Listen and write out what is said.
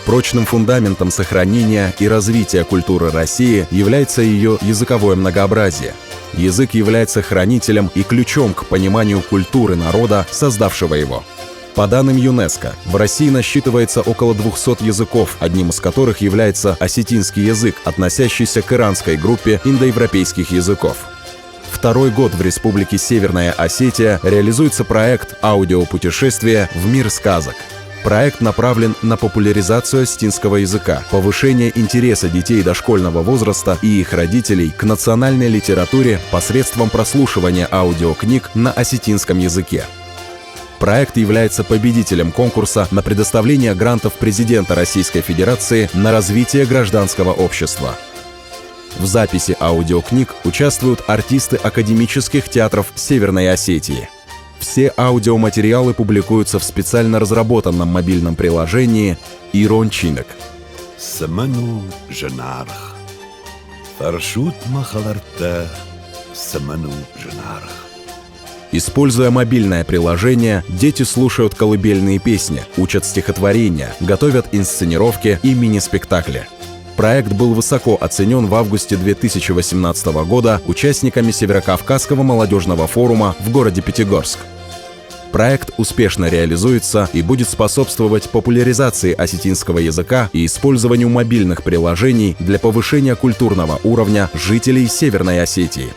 Прочным фундаментом сохранения и развития культуры России является ее языковое многообразие. Язык является хранителем и ключом к пониманию культуры народа, создавшего его. По данным ЮНЕСКО, в России насчитывается около 200 языков, одним из которых является осетинский язык, относящийся к иранской группе индоевропейских языков. Второй год в Республике Северная Осетия реализуется проект «Аудиопутешествие в мир сказок». Проект направлен на популяризацию осетинского языка, повышение интереса детей дошкольного возраста и их родителей к национальной литературе посредством прослушивания аудиокниг на осетинском языке. Проект является победителем конкурса на предоставление грантов президента Российской Федерации на развитие гражданского общества. В записи аудиокниг участвуют артисты академических театров Северной Осетии. Все аудиоматериалы публикуются в специально разработанном мобильном приложении «Ирончинек». Сымыну жынарх. Фаршут махаларта сымыну жынарх. Используя мобильное приложение, дети слушают колыбельные песни, учат стихотворения, готовят инсценировки и мини-спектакли. Проект был высоко оценен в августе 2018 года участниками Северокавказского молодежного форума в городе Пятигорск. Проект успешно реализуется и будет способствовать популяризации осетинского языка и использованию мобильных приложений для повышения культурного уровня жителей Северной Осетии.